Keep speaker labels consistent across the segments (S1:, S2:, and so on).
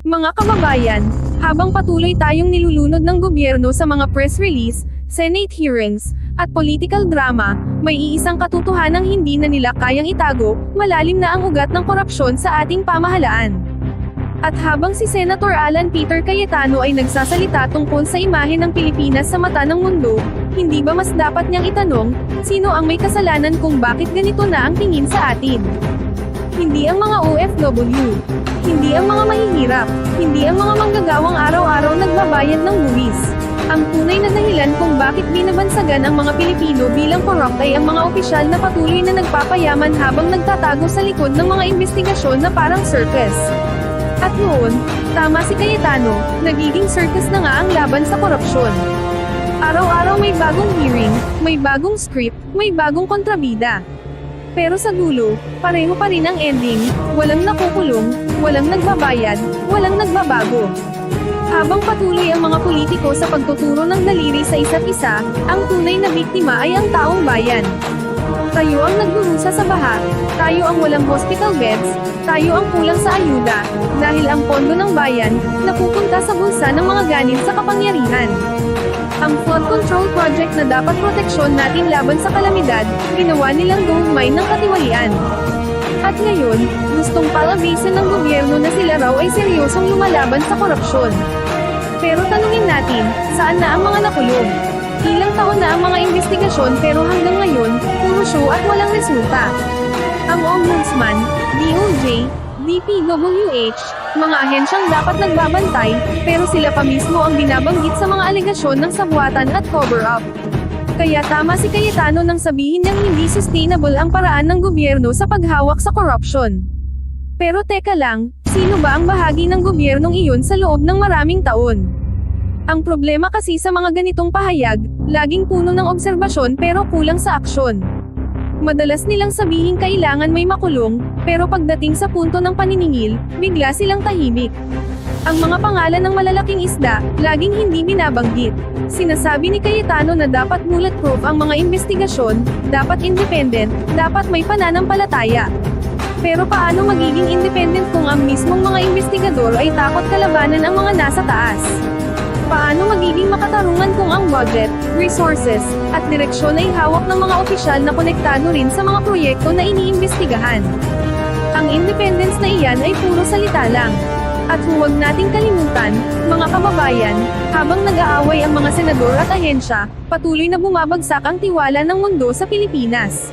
S1: Mga kababayan, habang patuloy tayong nilulunod ng gobyerno sa mga press release, Senate hearings, at political drama, may iisang katotohanang hindi na nila kayang itago, malalim na ang ugat ng korupsyon sa ating pamahalaan. At habang si Senator Alan Peter Cayetano ay nagsasalita tungkol sa imahe ng Pilipinas sa mata ng mundo, hindi ba mas dapat niyang itanong, sino ang may kasalanan kung bakit ganito na ang tingin sa atin? Hindi ang mga OFW. Hindi ang mga mahihirap. Hindi ang mga manggagawang araw-araw nagbabayad ng buwis. Ang tunay na dahilan kung bakit binabansagan ang mga Pilipino bilang corrupt ay ang mga opisyal na patuloy na nagpapayaman habang nagtatago sa likod ng mga investigasyon na parang circus. At noon, tama si Cayetano, nagiging circus na nga ang laban sa korupsyon. Araw-araw may bagong hearing, may bagong script, may bagong kontrabida. Pero sa dulo, pareho pa rin ang ending, walang nakukulong, walang nagbabayad, walang nagbabago. Habang patuloy ang mga politiko sa pagtuturo ng daliri sa isa't isa, ang tunay na biktima ay ang taong bayan. Tayo ang nagdurusa sa baha, tayo ang walang hospital beds, tayo ang kulang sa ayuda, dahil ang pondo ng bayan, napupunta sa bulsa ng mga ganin sa kapangyarihan. Ang flood control project na dapat proteksyon natin laban sa kalamidad, ginawa nilang gold mine ng katiwalian. At ngayon, gustong palabisin ng gobyerno na sila raw ay seryosong lumalaban sa korupsyon. Pero tanungin natin, saan na ang mga nakulong? Ilang taon na ang mga investigasyon pero hanggang ngayon, puro show at walang resulta. Ang Ombudsman, DOJ, DPWH, mga ahensyang dapat nagbabantay, pero sila pa mismo ang binabanggit sa mga alegasyon ng sabwatan at cover-up. Kaya tama si Cayetano nang sabihin niyang hindi sustainable ang paraan ng gobyerno sa paghawak sa korupsyon. Pero teka lang, sino ba ang bahagi ng gobyernong iyon sa loob ng maraming taon? Ang problema kasi sa mga ganitong pahayag, laging puno ng obserbasyon pero kulang sa aksyon. Madalas nilang sabihin kailangan may makulong, pero pagdating sa punto ng paniningil, bigla silang tahimik. Ang mga pangalan ng malalaking isda, laging hindi binabanggit. Sinasabi ni Cayetano na dapat bulletproof ang mga investigasyon, dapat independent, dapat may pananampalataya. Pero paano magiging independent kung ang mismong mga investigador ay takot kalabanan ang mga nasa taas? Paano magiging makatarungan kung ang budget, resources, at direksyon ay hawak ng mga opisyal na konektado rin sa mga proyekto na iniimbestigahan? Ang independence na iyan ay puro salita lang. At huwag nating kalimutan, mga kababayan, habang nag-aaway ang mga senador at ahensya, patuloy na bumabagsak ang tiwala ng mundo sa Pilipinas.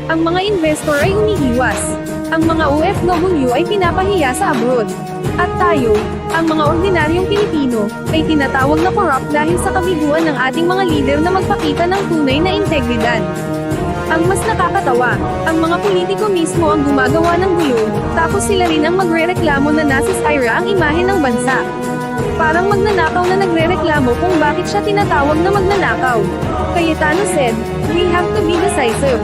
S1: Ang mga investor ay umiiwas. Ang mga OFW ay pinapahiya sa abroad. At tayo, ang mga ordinaryong Pilipino, ay tinatawag na corrupt dahil sa kabiguan ng ating mga leader na magpakita ng tunay na integridad. Ang mas nakakatawa, ang mga politiko mismo ang gumagawa ng gulo, tapos sila rin ang magrereklamo na nasisira ang imahe ng bansa. Parang magnanakaw na nagrereklamo kung bakit siya tinatawag na magnanakaw. Cayetano said, "We have to be decisive.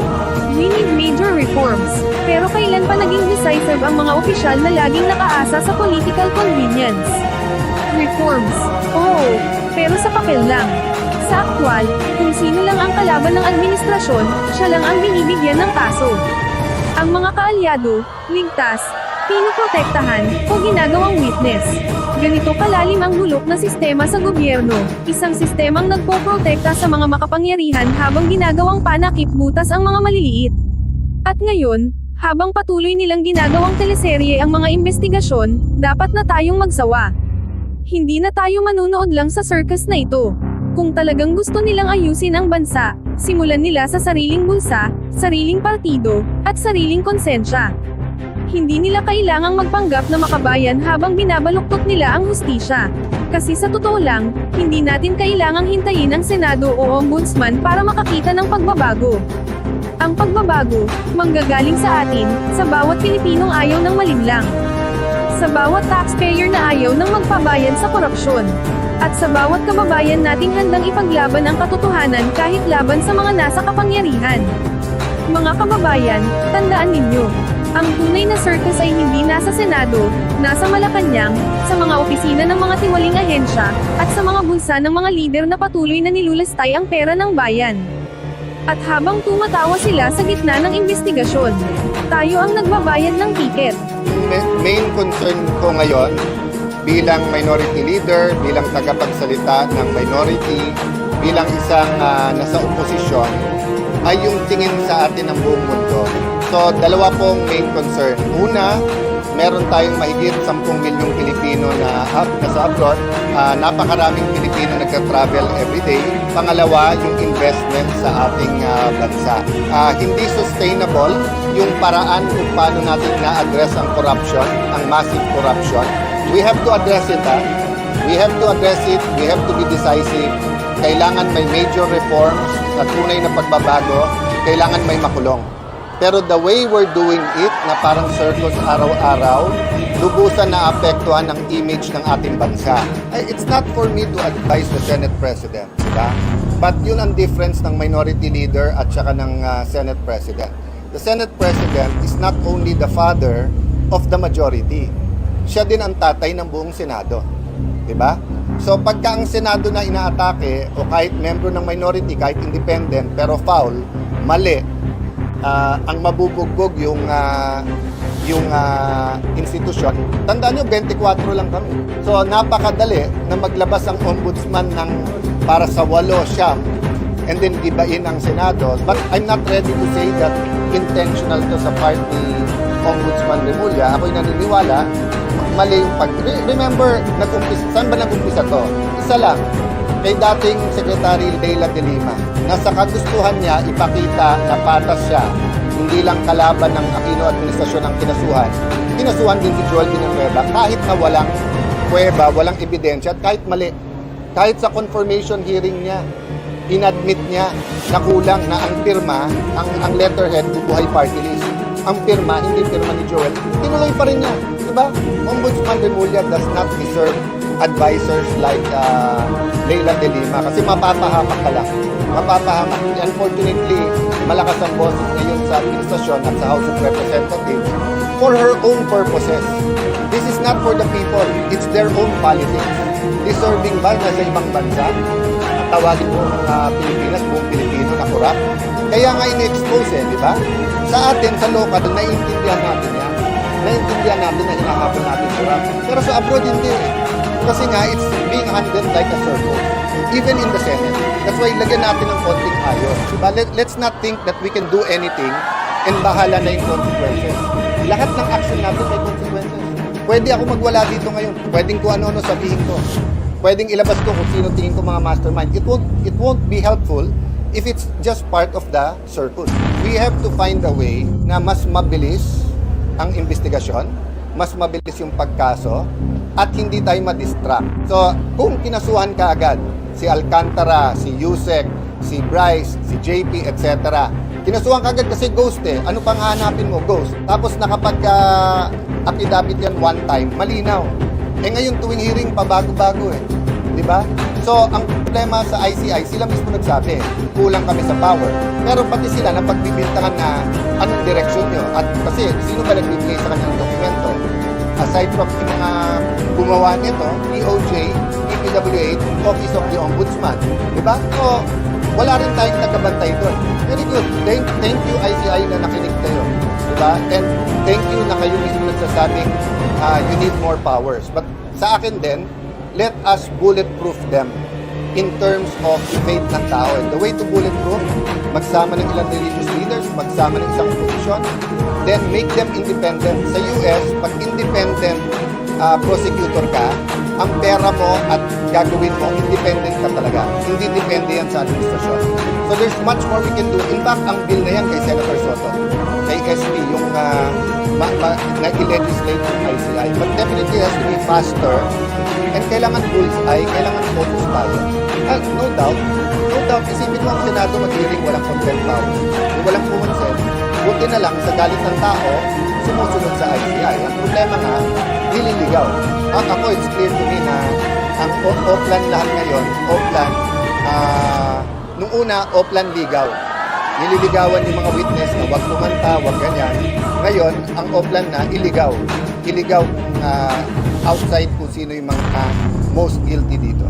S1: We need major reforms." Pero kailan pa naging decisive ang mga opisyal na laging nakaasa sa political convenience? Reforms. Oo, pero sa papel lang. Sa aktwal, kung sino lang ang kalaban ng administrasyon, siya lang ang binibigyan ng kaso. Ang mga kaalyado, ligtas, pinoprotektahan, o ginagawang witness. Ganito kalalim ang bulok na sistema sa gobyerno, isang sistemang nagpoprotekta sa mga makapangyarihan habang ginagawang panakip butas ang mga maliliit. At ngayon, habang patuloy nilang ginagawang teleserye ang mga investigasyon, dapat na tayong magsawa. Hindi na tayo manunood lang sa circus na ito. Kung talagang gusto nilang ayusin ang bansa, simulan nila sa sariling bulsa, sariling partido, at sariling konsensya. Hindi nila kailangang magpanggap na makabayan habang binabaluktot nila ang hustisya. Kasi sa totoo lang, hindi natin kailangang hintayin ang Senado o Ombudsman para makakita ng pagbabago. Ang pagbabago, manggagaling sa atin, sa bawat Pilipinong ayaw ng malinlang. Sa bawat taxpayer na ayaw ng magpabayad sa korupsyon. At sa bawat kababayan nating handang ipaglaban ang katotohanan kahit laban sa mga nasa kapangyarihan. Mga kababayan, tandaan ninyo, ang tunay na circus ay hindi nasa Senado, nasa Malacanang, sa mga opisina ng mga tiwaling ahensya, at sa mga bulsa ng mga lider na patuloy na nilulustay ang pera ng bayan. At habang tumatawa sila sa gitna ng investigasyon, tayo ang nagbabayad ng tiket.
S2: Main concern ko ngayon bilang minority leader, bilang tagapagsalita ng minority, bilang isang nasa oposisyon, ay yung tingin sa atin ng buong mundo. So, dalawa pong main concern. Una, meron tayong mahigit 10 milyong Pilipino na nasa abroad. Napakaraming Pilipino nagka-travel everyday. Pangalawa, yung investment sa ating bansa. Hindi sustainable yung paraan kung paano natin na-address ang corruption, ang massive corruption. We have to address it. We have to address it. We have to be decisive. Kailangan may major reforms sa tunay na pagbabago. Kailangan may makulong. Pero the way we're doing it, na parang circus araw-araw, lubusan na apektuhan ang image ng ating bansa. It's not for me to advise the Senate President, diba? But yun ang difference ng minority leader at saka ng Senate President. The Senate President is not only the father of the majority. Siya din ang tatay ng buong Senado. Diba? So pagka ang Senado na inaatake o kahit membro ng minority, kahit independent, pero foul, mali, ang mabubugbog yung institusyon. Tandaan nyo, 24 lang kami. So napakadali na maglabas ang ombudsman ng para sa 8-9 and then gibain ang Senado. But I'm not ready to say that intentional to sa part ni Ombudsman Remulla. Ako'y naniniwala mali yung Remember, saan ba nag-umpisa to? Isa lang, kay dating Secretary Leila de Lima, na sa kagustuhan niya ipakita na patas siya, hindi lang kalaban ng Aquino administrasyon ang kinasuhan din si Joel Villanueva kahit na walang pruweba, walang ebidensya, at kahit mali. Kahit sa confirmation hearing niya, inadmit niya na kulang na ang pirma, ang letterhead, bubuhay party list. Ang pirma, hindi pirma ni Joel, tinuloy pa rin niya. Diba? Ombudsman Remulla does not deserve advisors like Leila de Lima kasi mapapahamak ka lang. Mapapahamak. Unfortunately, malakas ang boses ngayon sa administrasyon at sa House of Representatives for her own purposes. This is not for the people. It's their own politics. Deserving ba na sa ibang bansa? Tawagin mo Pilipinas, buong Pilipino na korap? Kaya nga in-expose di ba? Sa atin, sa local, naiintindihan natin yan. Naiintindihan natin na hinahabol natin korap. Pero sa abroad, hindi. Kasi nga, it's being handled like a circle. Even in the Senate. That's why lagyan natin ng konting ayos. Diba? Let's not think that we can do anything and bahala na yung consequences. Lahat ng action natin may consequences. Pwede ako magwala dito ngayon. Pwedeng kung ano-ano sabihin ko. Pwedeng ilabas ko kung sino tingin ko mga mastermind. It won't be helpful if it's just part of the circle. We have to find a way na mas mabilis ang investigasyon, mas mabilis yung pagkaso, at hindi tayo ma-distract. So, kung kinasuhan ka agad, si Alcantara, si Yusek, si Bryce, si JP, etc. Kinasuhan ka agad kasi ghost Ano pang hahanapin mo? Ghost. Tapos nakapag-affidavit yan one time, malinaw. Ngayon tuwing hearing, pabago-bago Diba? So, ang problema sa ICI, sila mismo nagsabi, kulang kami sa power. Pero pati sila napagbibintangan na anong direksyon nyo. At kasi, sino ba nagbibigay sa kanyang dokumento? Aside from yung mga gumawa nito, DOJ, DPWH, Office of the Ombudsman. Diba? So, wala rin tayong nagkabantay doon. Very good. Thank you ICI na nakinig kayo. Diba? And thank you na kayo mismo nagsasabing you need more powers. But sa akin din, let us bulletproof them in terms of faith ng tao. And the way to bulletproof, magsama ng ilang religious leaders, magsama ng isang opposition, then make them independent. Sa US, pag independent prosecutor ka, ang pera mo at gagawin mo, independent ka talaga. Hindi depende yan sa administrasyon. So there's much more we can do. In fact, ang bill na yan kay Senator Soto, kay SP, yung nag-legislate ng ICI. But definitely has to be faster. And kailangan bullseye, kailangan focus tayo. No doubt, isipin mo ang Senado mag-hearing walang contempt power. Walang pumansin. Buti na lang, sa galit ng tao, sumusunod sa ICI. Ang problema nga, nililigaw. Ako, it's clear to me na ang Oplan lahat ngayon, Oplan, nung una, Oplan ligaw. Nililigawan yung mga witness na wag kumanta, wag ganyan. Ngayon, ang Oplan na iligaw. Iligaw outside kung sino yung mga most guilty dito.